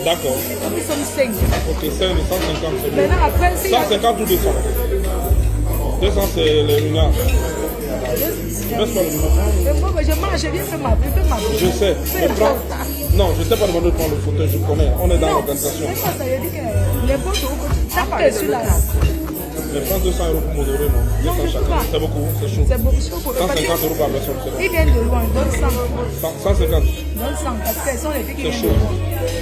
D'accord. Nous sommes 5. Ok, c'est 150, c'est bien. Maintenant, après, c'est 150 ou 200 200, c'est les lunettes. Baisse pas le lunettes. je mange, je viens faire ma vie. Je sais. Mais prends... Non, je ne t'ai pas demandé de prendre le fauteuil, je connais. On est dans l'organisation. C'est pas ça, il dit que les bons, ça part sur la... Mais prends 200 euros pour m'odorer, non? Non, je peux pas. C'est beaucoup, c'est chaud. C'est beaucoup chaud. 150 euros par personne, c'est bon. Ils viennent de loin, donne 100. 150. Donne 100, parce qu'elles sont les filles qui C'est viennent chaud. de loin.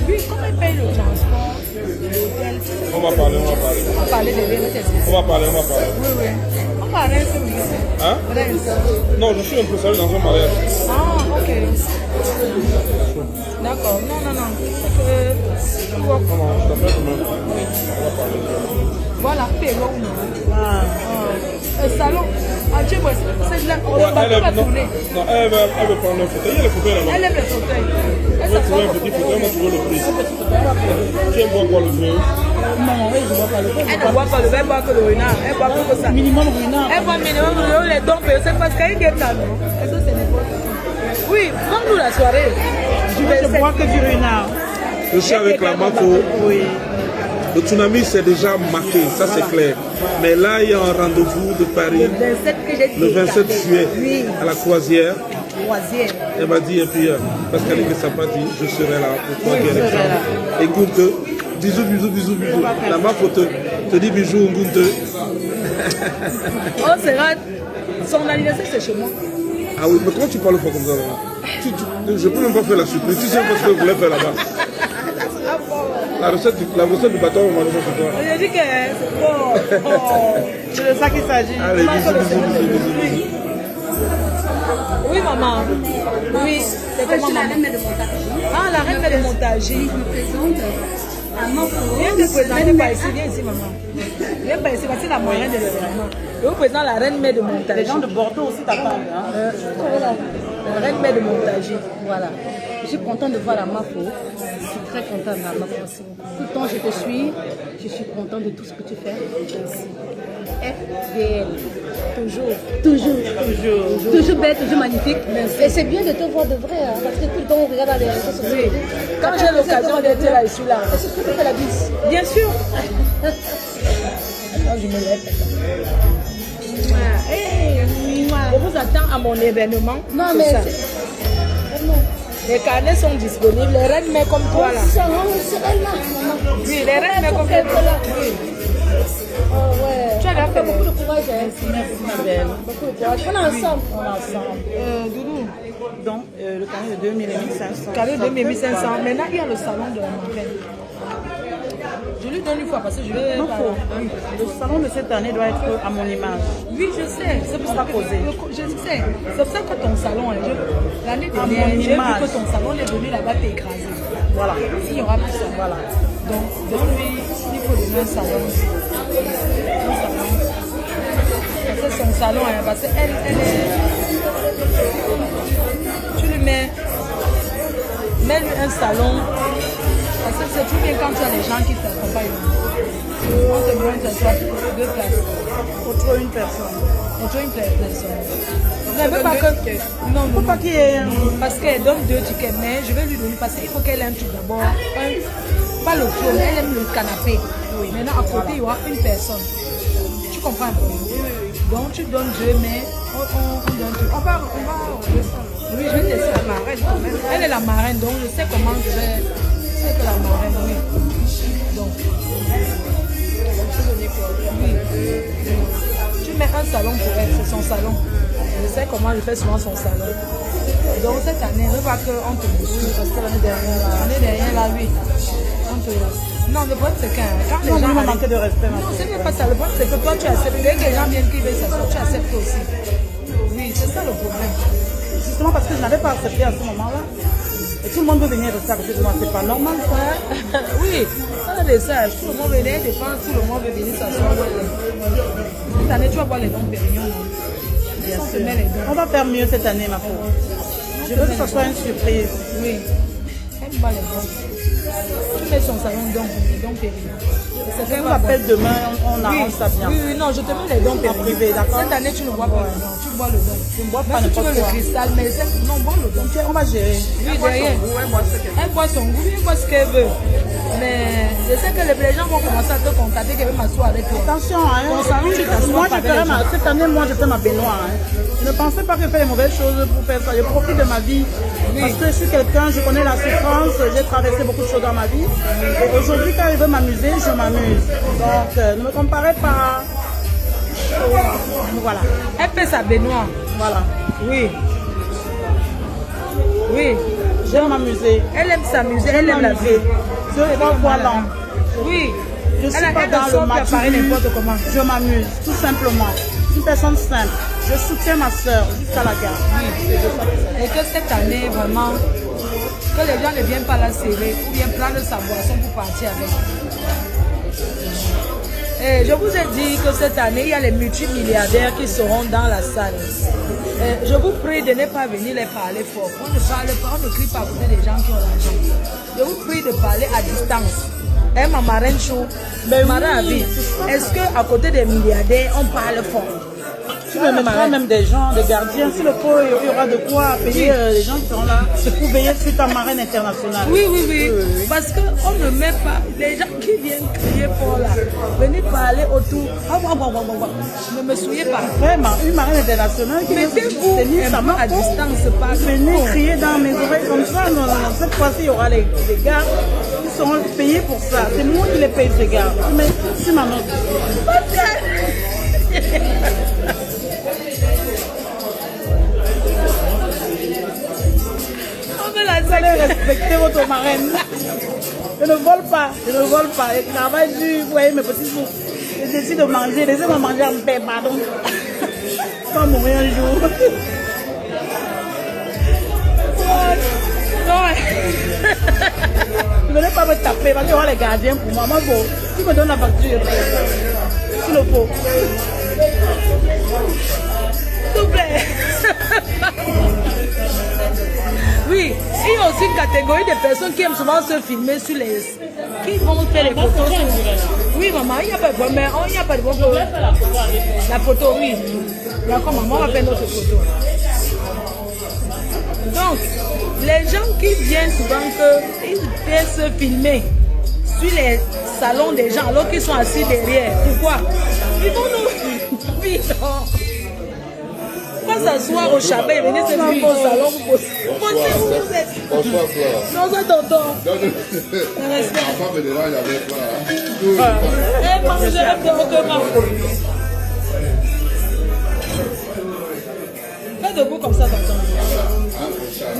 Lui, comment il paye le transport, l'hôtel? On va parler, on va parler. On va parler de rien, On va parler, on va parler. Oui, oui. On va rien, c'est bien. Hein? Rien. Non, je suis impresario dans un mariage. Ah, ok. D'accord, non. Non, je t'appelle quand même. On va parler. Voilà, Péro. Le salon. Ah, tu vois, c'est là. On va tourner. Non, elle veut prendre le fauteuil. Il y a le fauteuil là-bas. Elle aime le fauteuil. On va trouver un petit fauteuil, on va trouver le prix. Tu aimes boire quoi, le vin? Non, oui, je ne bois pas le vin. Elle ne boit pas le vin, elle boit que le renard. Elle boit que ça. Minimum renard. Elle boit minimum renard, les dons, c'est parce qu'elle est là, non? Est-ce que c'est n'importe quoi? Oui, comme nous la soirée. Je bois que du renard. Je suis avec la Mafo. Oui. Le tsunami c'est déjà marqué, ça c'est clair. Mais là, il y a un rendez-vous de Paris le 27 juillet à la Croisière. Elle m'a dit, et puis, parce qu'elle ne s'est pas dit, je serai là pour toi, bien exemple. Écoute, bisous. La Mafo te dit bisous, Ngunte. Oh, c'est vrai. Son anniversaire, c'est chez moi. Ah oui, mais comment tu parles fort comme ça là? Je peux même pas faire la surprise. Tu sais pas ce que je voulais faire là-bas. La recette du bâton, on m'a donné pour toi. J'ai dit que c'est bon. C'est de ça qu'il s'agit. Allez, bisous. Oui, maman. Oui, c'est comment maman? Ah, la reine de montage. Je me présente à Mafo. Viens te présenter par ici, viens ici, maman. Viens par ici, voici la marraine de l'événement. Je vous présente la reine mère de montage. Les gens de Bordeaux aussi t'attendent. Hein? La reine mère de montage. Voilà. Je suis contente de voir la Mafo. Je suis très contente de la Mafo. Tout le temps, je te suis. Je suis contente de tout ce que tu fais. FDL. Toujours belle, toujours magnifique. Merci. Et c'est bien de te voir de vrai. Hein, parce que tout le temps, on regarde dans les réseaux sociaux. Quand j'ai l'occasion d'être là, je suis là. Est-ce que tu peux faire la bise? Bien sûr. Attends, je me lève. Je vous attends à mon événement. Non, mais les carnets sont disponibles. Les reines mères comme toi là. c'est elle là, maman. Oui, les reines mères comme toi. Oui. Oh ouais. Tu as fait beaucoup de courage. Merci ma belle. Beaucoup de courage. On est ensemble. On est ensemble. Doudou. Donc, le carnet de 2000 et 1500. Carré de 2500. Maintenant, il y a le salon de la marraine. Je lui donne une fois parce que je vais. Non, le salon de cette année doit être à mon image. Oui, je sais. C'est pour ça que je sais. C'est pour ça que ton salon, l'année À mon dernière, j'ai vu image. que ton salon est venu là-bas t'écraser. Voilà. Il y aura plus ça. Voilà. Donc lui, il faut donner un salon. Parce que son salon, parce qu'elle est. Tu lui mets-lui un salon. Parce que c'est tout bien quand tu as des gens qui t'accompagnent. On te met deux places. Autre une personne. Autre une personne. Non, elle veut pas que. Non, Faut pas qu'il y ait parce qu'elle donne 2 tickets, mais je vais lui donner parce qu'il faut qu'elle ait un truc d'abord. Pas le trône, elle aime le canapé. Oui. Maintenant, à côté, il y aura une personne. Tu comprends un peu? Donc, tu donnes 2, mais on donne tout. On va. Oui, je vais te laisser la marraine quand même. Elle est la marraine, donc je sais comment je vais. C'est que la marraine, oui. Donc, oui. Tu mets un salon pour elle, c'est son salon. Je sais comment elle fait souvent son salon. Donc cette année, ne pas qu'on te bouscule parce que l'année dernière, là, oui. Non, le problème c'est que quand les gens manquer de respect. Non, c'est même pas ça. Le problème c'est que toi tu acceptes. Dès que les gens viennent qui veulent s'asseoir, tu acceptes aussi. Oui, c'est ça le problème. Justement parce que je n'avais pas accepté à ce moment-là. Et tout le monde veut venir rester à côté de moi, c'est pas normal ça. Oui, ça des sages. Tout le monde veut venir dépenser, tout le monde veut venir s'asseoir. Cette année, tu vas voir les dons Pérignon. Bien sûr. On va faire mieux cette année, ma pauvre. Je veux que ce soit une surprise. Oui. Aime pas les dons. Tu mets son salon donc Pérignon. Je vous appelle demain, on arrange ça bien. Oui, non, je te mets les dons Pérignon. Privé, d'accord. Cette année, tu ne bois pas le don, tu bois le don. Je ne bois pas Même si tu n'importe veux quoi. le cristal, mais non, bois le don. On va gérer. Oui, derrière. Elle boit son goût, elle boit ce qu'elle veut. Mais je sais que les gens vont commencer à te contacter, qu'elle veut m'asseoir avec toi. Attention, hein. Cette année, moi, je fais ma baignoire. Hein. Ne pensez pas que je fais les mauvaises choses pour faire ça. Je profite de ma vie. Parce que je suis quelqu'un, je connais la souffrance, j'ai traversé beaucoup de choses dans ma vie. Et aujourd'hui, quand je veux m'amuser, je m'amuse. Donc, ne me comparez pas. Voilà. Elle fait sa baignoire. Voilà. Oui. Oui. J'aime m'amuser. Elle aime s'amuser, elle aime la vie. Je vois voilà. Oui. Je suis Elle pas dans le match. n'importe comment. Je m'amuse, tout simplement. Une personne simple. Je soutiens ma soeur jusqu'à la gare. Oui. Et que cette année, vraiment, que les gens ne viennent pas la serrer ou bien prendre sa boisson pour partir avec. Et je vous ai dit que cette année, il y a les multimilliardaires qui seront dans la salle. Et je vous prie de ne pas venir les parler fort. On ne parle pas, on ne crie pas à côté des gens qui ont l'argent. Je vous prie de parler à distance. Eh, ma marraine chou, Marin vie. Est-ce qu'à côté des milliardaires, on parle fort? Tu me mettras même des gens, des gardiens. Si le faut, il y aura de quoi payer les gens qui sont là pour veiller sur ta marraine internationale. Oui. Parce qu'on ne met pas les gens qui viennent crier fort là. Venez parler autour. Ne me souillez pas. Vraiment, une marraine internationale qui mettez-vous tenir sa main à distance. Pas venez crier dans mes oreilles comme ça. Non. Cette fois-ci, il y aura les gars qui seront payés pour ça. C'est moi qui les paye, ces gars. Mais c'est ma note. Vous allez respecter votre marraine. Je ne vole pas. Je travaille dur, vous voyez mes petits sous. Je décide de manger, laissez-moi manger en paix, pardon. Pas mourir un jour. Ne venez pas me taper parce qu'il y aura les gardiens pour moi. Moi, bon, tu me donnes la facture, je paye. S'il le faut. S'il vous plaît. Oui, il y a aussi une catégorie de personnes qui aiment souvent se filmer sur les... qui vont faire les photos. Oui, maman, il n'y a pas de problème, mais il n'y a pas de problème. La photo, oui. D'accord, maman, on va faire notre photo. Donc, les gens qui viennent souvent ils viennent se filmer sur les salons des gens alors qu'ils sont assis derrière. Pourquoi? Ils vont nous... Oui, non. S'asseoir au chabet et venir se filmer au salon. Bonsoir, Flora. Non, ça tonton. Ma femme est là, il y avait Flora. Eh, maman, j'aime directement. Fais debout comme ça, tonton.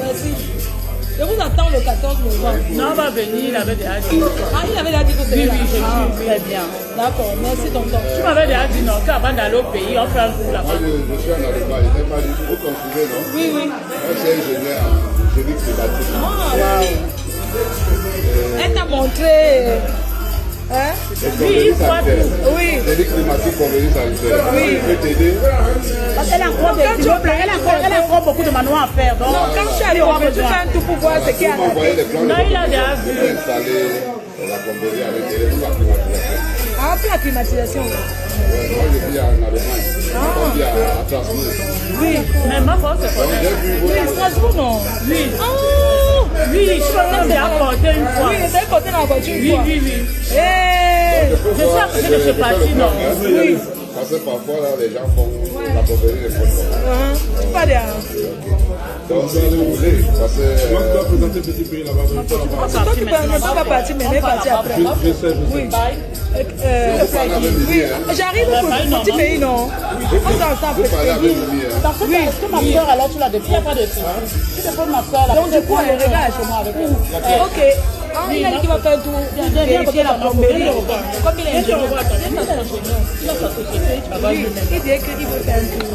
Merci. Je vous attends le 14 novembre. Non, on va venir, il avait déjà dit. Ah, il avait déjà dit que c'était là. Oui, très bien. D'accord, merci tonton. Tu m'avais déjà dit non, qu'avant d'aller au pays, on fait un tour là-bas. Moi, je suis en Allemagne, il n'est pas dit, vous confusez, non? Oui. Moi, c'est ingénieur en génie climatique. Ah, wow. Elle t'a montré... Hein? Oui, il faut tout. Oui. Génie climatique, convenir sanitaire. Oui. Je peux t'aider. Parce qu'elle a encore elle a encore beaucoup de manoirs à faire. Donc, Non, quand tu arrives, tu fais un tout pour voir ce qu'il y a à la M'envoyer tête. les plans. Non, il a déjà vu. Pour installer la convenir avec elle, pour la climatisation. Ah, pour la climatisation. Ouais, moi, je vis en Allemagne. Je vis à Strasbourg. Oui. Mais ma force, c'est Donc, j'ai vu Oui, vos... Strasbourg, non? Oui. Oh! Oui, je suis bien porté une fois. Oui, il était porté dans la voiture une Oui, fois. oui. Eh! Je sais à côté de ce parti, non? Oui. Parce que parfois, là, les gens font la convenir des fonds. Pas de... Donc, si vous voulez, parce que... Moi, je dois présenter petit pays là-bas. Je vais pas là-bas. Toi, tu peux ne pas partir, mais n'est parti après. Je sais. Oui. parlez avec Oui. Mimi, hein. J'arrive pour le petit pays, non? On s'en sort Vous parlez avec Mimi, hein. Parce que est-ce que ma soeur, alors, tu la déposes? Il n'y a pas de souci. Tu déposes ma soeur, là. Donc, du coup, elle regarde chez moi avec elle. Ok. Ah, il a dit qu'il va faire tout. Vérifier la plomberie. Comme il est ingénieur. Oui, il dit qu'il veut faire un tour.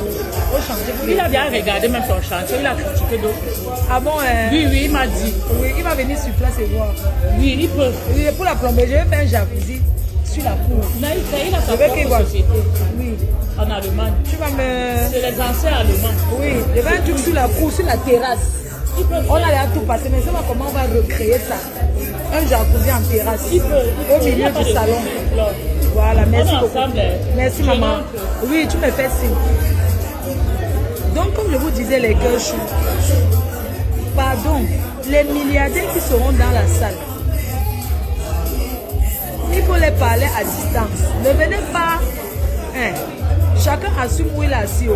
Au chantier. Il a bien regardé même son chantier, il a critiqué d'autres. Ah bon, Oui, il m'a dit. oui, il va venir sur place et voir. Oui, il peut. Oui, pour la plomberie, je vais faire un jacuzzi sur la cour. Là, il a sa Je veux qu'il voit. propre société Oui. en Allemagne. Tu vas me... C'est les anciens allemands. Oui, je vais un truc sur la cour, sur la terrasse. On a déjà tout passé, mais c'est comment on va recréer ça. Un jacuzzi en terrasse, au milieu du salon. Voilà, merci beaucoup. Merci maman. Oui, tu me fais signe. Donc, comme je vous disais, les cœurs chauds. Pardon, les milliardaires qui seront dans la salle, il faut les parler à distance. Ne venez pas. Chacun assume où il est assis.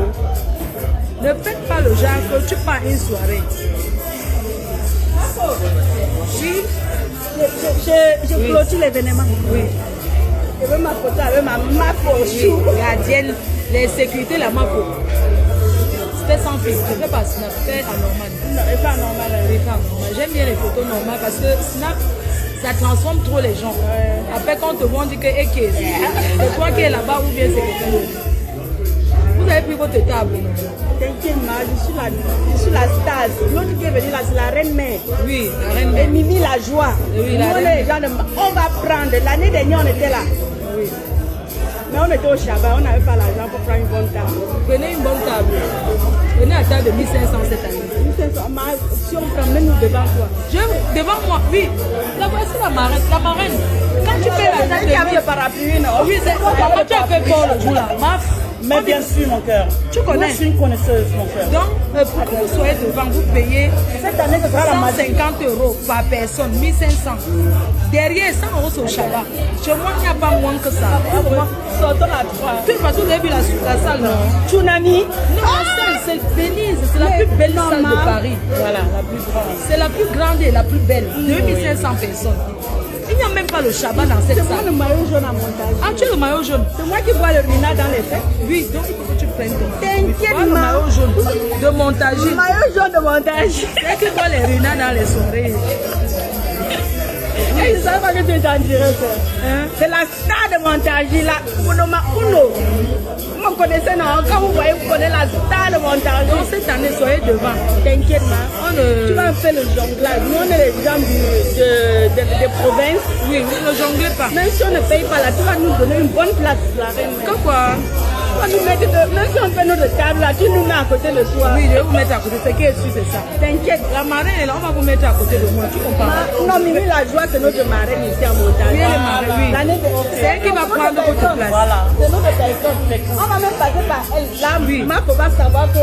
Ne faites pas le genre que tu pars une soirée. Oui. Je clôture l'événement. Oui. Je veux ma photo avec ma mapo. Gardienne, les sécurités, la mapo. C'était sans fil. Je ne fais pas Snap, fais anormal. Non, c'est pas normal. J'aime bien les photos normales parce que Snap, ça transforme trop les gens. Après, quand on te voit, on dit que c'est toi qui es là-bas ou bien c'est quelqu'un d'autre. Vous avez pris votre table. T'inquiète, je suis la star. L'autre qui est venue là, c'est la reine mère. Oui, la reine Et mère. Mimi la joie. Oui, la Nous, reine les gens on va prendre. L'année dernière, on était là. Oui. Mais on était au Chabat, on n'avait pas l'argent pour prendre une bonne table. Prenez une bonne table. Prenez la table de 1500 cette année. 1500, si on prend, mets-nous devant toi. Devant moi, oui. La voici la marraine. La marraine. Quand tu fais la table Il y avait de le parapluie, non? oui, c'est quand tu as fait peur le jour là. Mais bien sûr, mon cœur. Tu connais. Moi, je suis une connaisseuse, mon cœur. Donc, pour que vous soyez devant, vous payez Cette année, ce sera la magie. 150 € par personne, 1500. Derrière, 100 € sur Chabat. Chez moi, il n'y a pas moins que ça. Sortons la trois. De toute façon, vous avez vu la salle, non? Tsunami. Non, la salle, c'est Venise. C'est la plus belle salle de Paris. Voilà, la plus grande. C'est la plus grande et la plus belle. 2500 personnes. Il n'y a même pas le Chabat dans cette C'est moi salle. le maillot jaune à montage. Ah, tu es le maillot jaune? C'est moi qui vois le Rina dans les fêtes. Oui, donc il faut que tu prennes ton. T'inquiète, Voilà le ma. maillot jaune de montage. Le maillot jaune de montage. C'est qui voit les Rina dans les soirées. Et je ne savais pas que tu étais en direct. Hein? C'est la star de montage, la Unoma Uno. Vous me connaissez, non? Quand vous voyez, vous connaissez la star de montage. Donc cette année, soyez devant. T'inquiète, ma. Tu On vas faire le jonglage. Nous, on est les gens des provinces. Oui, ne jonglez pas. Même si on ne paye pas là, tu vas nous donner une bonne place, la reine. Quoi? Tu vas nous mettre même si on fait notre table là, tu nous mets à côté de toi. Oui, je vais vous mettre à côté. Ce qui est sûr, c'est ça. T'inquiète. La marraine est là, on va vous mettre à côté de moi. Tu comprends? Non, Mimi la joie, c'est notre marraine ici à montage. Oui, elle est marraine, oui. L'année de C'est elle qui va prendre votre place. Voilà. C'est notre personne. On va même passer par elle. Là, Oui. Marco va savoir que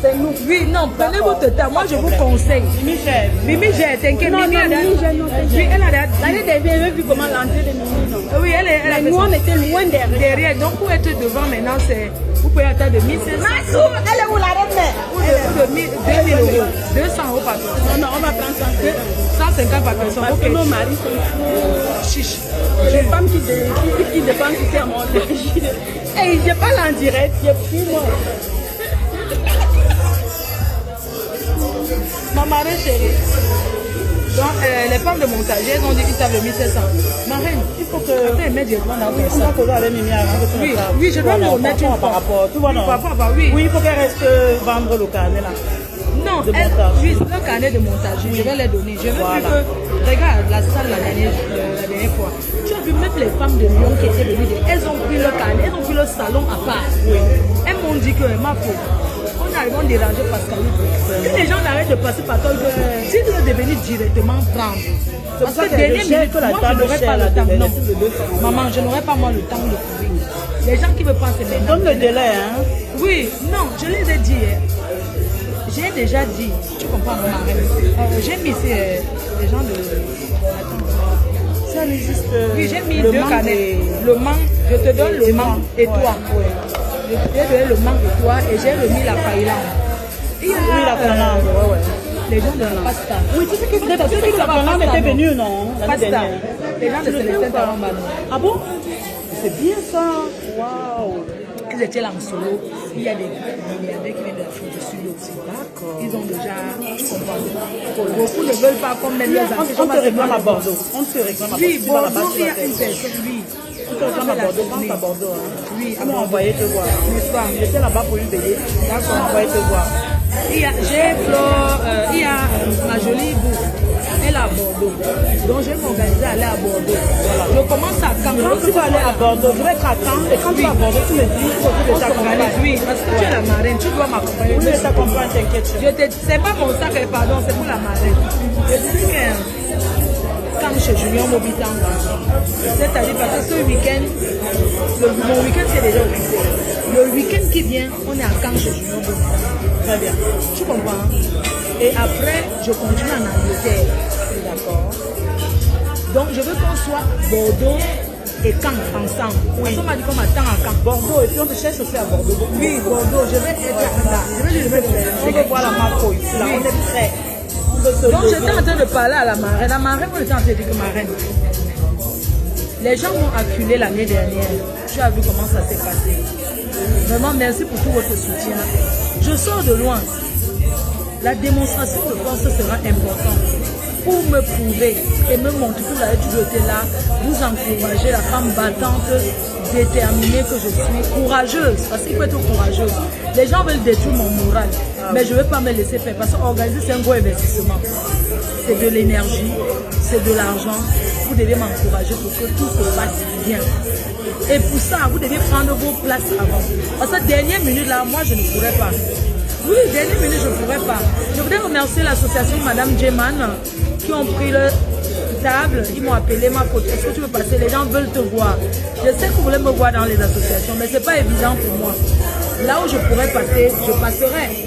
c'est nous. Oui, non, prenez votre temps. Moi, je vous conseille. Michel. Mimi, j'ai, t'inquiète. Non, Mimi, non, elle a... Mimi, j'ai non, Oui, elle a déjà... L'année dernière, j'ai vu comment l'entrée de Mimi, non. Oui, elle a Mais nous, on était loin derrière. derrière. Donc, pour être devant maintenant, c'est... Vous pouvez attendre de 1500 Massou, elle est où la reine mère? ou de 2000 €. 200 € par personne. Non, non, on va prendre 150 par personne. Parce Ok. que nos maris sont trop Chiche. les femmes qui dépensent ici à mon Et je parle en direct, j'ai pris moi. Ma marraine chérie. Donc, les femmes de montage, elles ont dit qu'ils savent le 1500. Marraine, il faut que... Après, mettre directement dans ton On va sac. causer avec Mimi avant que tu Oui, ne parles. oui, je dois Voilà, le remettre une par fois. rapport. Tu vois, non? Par rapport, oui. Oui, il faut qu'elle reste vendre le carnet là. Non, de elles, montage. oui, le carnet de montage, je vais les donner. Je veux Voilà. plus que, regarde la salle la dernière fois. Tu as vu même les femmes de Lyon qui étaient venues, elles ont pris le carnet, elles ont pris le salon à part. Elles m'ont dit que, ma faute, on arrive à déranger Pascal. Si les gens arrêtent de passer par toi, si tu veux devenir directement prendre. Parce que dernière minute, moi je n'aurais pas le temps. Non. Maman, je n'aurais pas moi le temps de courir. Les gens qui veulent passer maintenant. Donne le délai, hein. Oui, non, je les ai dit. J'ai déjà dit, tu comprends mon mari. J'ai mis les gens de... Attends. Ça existe. Oui, j'ai mis deux canets. Le mangue, je te donne le mangue et toi. Je te donne le mangue et toi et j'ai remis la paella. Il y a Oui, la Finlande, ouais. les gens de la pasta. Oui, tu sais que la Finlande était venue, non? L'année Pasta. dernière. Les gens de Célestin Tarambano. Ah bon? C'est bien ça. Waouh. Ils étaient là en solo. Il y a des milliardaires qui viennent de l'Afrique du Sud aussi. D'accord. Ils ont déjà, tu comprends. Beaucoup ne veulent pas comme même les anciens. On te réclame à Bordeaux. On te réclame à Bordeaux. Oui, Tu vas là-bas, Bordeaux, tu il y vas a faire. une personne, oui. On te réclame à Bordeaux. Pense à Bordeaux. Hein. Oui, On m'a envoyé te voir. N'est-ce pas? J'étais là-bas pour une veillée. D'accord. On m'a envoyé te voir. J'ai Flore, il y a ma jolie boue. Elle est à Bordeaux. Donc je vais m'organiser à aller à Bordeaux. Voilà. Je commence à quand tu vas aller à Bordeaux, je vais être à Caen, et quand tu vas à Bordeaux, tu me dis, il faut que je t'accompagne. Oui, parce que tu es la marraine, tu dois m'accompagner. Oui, je t'accompagne, t'inquiète. C'est pas mon sac, pardon, c'est pour la marraine. Je dis que quand chez Junior Mobitan, c'est-à-dire parce que ce week-end, mon week-end c'est déjà occupé. Le week-end qui vient, on est à Caen chez Junior Mobitan. Très bien. Tu comprends? Et après, je continue en Angleterre. D'accord. Donc, je veux qu'on soit Bordeaux et Caen ensemble. Oui. On m'a dit qu'on m'attend à Caen. Bordeaux, et puis on te cherche aussi à Bordeaux. Oui, Bordeaux, je vais être là. Je vais lui mettre. On veut voir la Marco ici, là. On est prêts. Donc, j'étais en train de parler à la marraine. La marraine, on était en train de dire que marraine. Les gens m'ont acculé l'année dernière. Tu as vu comment ça s'est passé. Vraiment, merci pour tout votre soutien. Je sors de loin. La démonstration de force sera importante pour me prouver et me montrer que vous avez toujours été là, vous encourager, la femme battante, déterminée que je suis, courageuse, parce qu'il faut être courageuse. Les gens veulent détruire mon moral, mais je ne vais pas me laisser faire, parce qu'organiser c'est un gros investissement. C'est de l'énergie, c'est de l'argent. Vous devez m'encourager pour que tout se passe bien. Et pour ça, vous devez prendre vos places avant. Parce que dernière minute là, moi je ne pourrais pas. Oui, dernière minute, je ne pourrais pas. Je voudrais remercier l'association Madame Jeman qui ont pris le table. Ils m'ont appelé, ma faute. Est-ce que tu veux passer? Les gens veulent te voir. Je sais que vous voulez me voir dans les associations, mais ce n'est pas évident pour moi. Là où je pourrais passer, je passerai.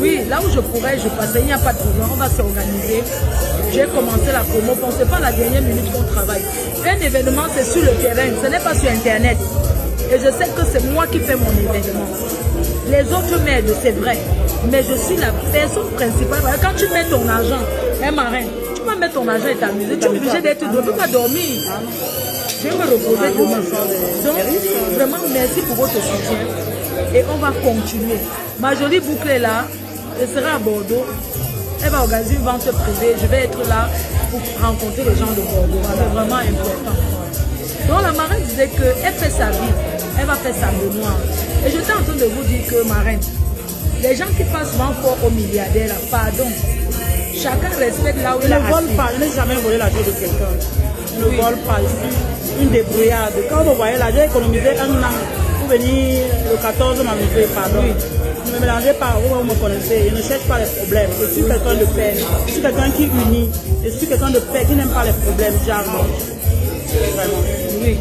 Oui, là où je pourrais, je passerai. Il n'y a pas de problème. On va s'organiser. J'ai commencé la promo. Ce n'est pas la dernière minute qu'on travaille. Un événement, c'est sur le terrain. Ce n'est pas sur Internet. Et je sais que c'est moi qui fais mon événement. Les autres m'aident, c'est vrai. Mais je suis la personne principale. Quand tu mets ton argent, un marin, tu peux mettre ton argent et t'amuser. Tu es obligé d'être debout. Tu peux pas dormir. Je vais me reposer demain. Donc, vraiment, merci pour votre soutien. Et on va continuer. Ma jolie boucle est là. Elle sera à Bordeaux. Elle va organiser une vente privée. Je vais être là pour rencontrer les gens de Bordeaux. C'est vraiment important. Donc, la marraine disait qu'elle fait sa vie. Elle va faire sa mémoire. Et j'étais en train de vous dire que, marraine, les gens qui passent souvent fort aux milliardaires, pardon, chacun respecte là où il a assis. Ne vole pas, je n'ai jamais volé l'argent de quelqu'un. Je ne vole pas, je suis une débrouillarde. Quand vous voyez là, j'ai économisé un an pour venir le 14 m'amuser, pardon. Oui. Ne me mélangez pas, vous me connaissez, je ne cherche pas les problèmes. Je suis quelqu'un de paix, je suis quelqu'un qui unit, je suis quelqu'un de paix qui n'aime pas les problèmes, j'arrange. Vraiment. Oui.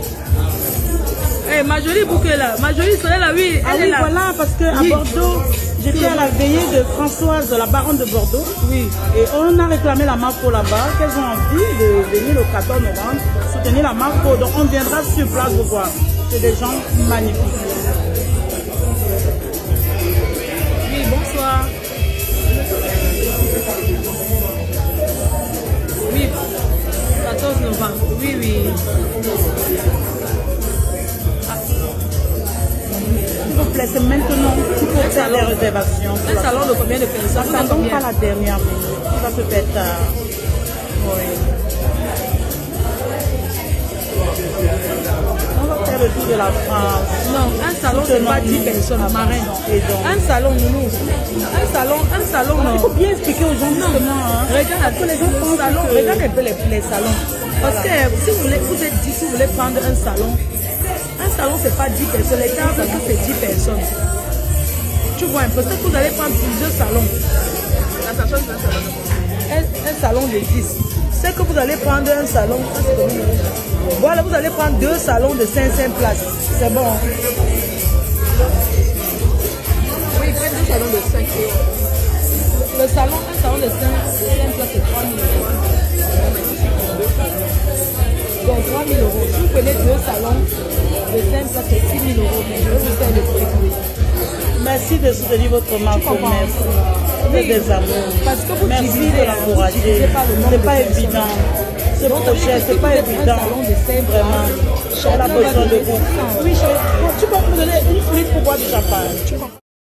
Hey, ma jolie bouquet là, ma jolie serait là, oui. Ah oui, voilà, parce qu'à Bordeaux, j'étais à la veillée de Françoise, la baronne de Bordeaux. Oui. Et on a réclamé la Marco là-bas, qu'elles ont envie de venir le 14 novembre, soutenir la Marco. Donc on viendra sur place vous voir. C'est des gens magnifiques. Oui, bonsoir. Oui, 14 novembre, oui, oui. S'il vous plaît, c'est maintenant qu'il faut faire les réservations. Un salon de combien de personnes? N'attendons pas la dernière minute. Ça peut être tard. Oui. On va faire le tour de la France. Non, un salon, c'est pas 10 personnes, marraine. Un salon, nous. Un salon, non. Il faut bien expliquer aux gens justement. Regarde, les gens salon, regarde un peu les salons. Parce que si vous êtes 10, si vous voulez prendre un salon, c'est pas 10 personnes. Les gens savent que c'est 10 personnes. Tu vois, peut-être que vous allez prendre plusieurs salons. Un salon de 10. C'est que vous allez prendre un salon. Voilà, vous allez prendre 2 salons de 500 places. C'est bon. Oui, prends 2 salons de 5 euros. Un salon de 5 places, c'est 3 000 euros. Donc 3 000 euros. Si vous prenez 2 salons de 5 places, c'est 6 000 euros. Mais je vais vous faire le prix. Merci de soutenir votre marque. Merci. Vous êtes des amours. Parce que vous merci de l'encourager. C'est pas évident. Ce projet, c'est pas évident. Vraiment. Elle a besoin de vous. Oui, tu peux me donner une flûte pour boire du champagne.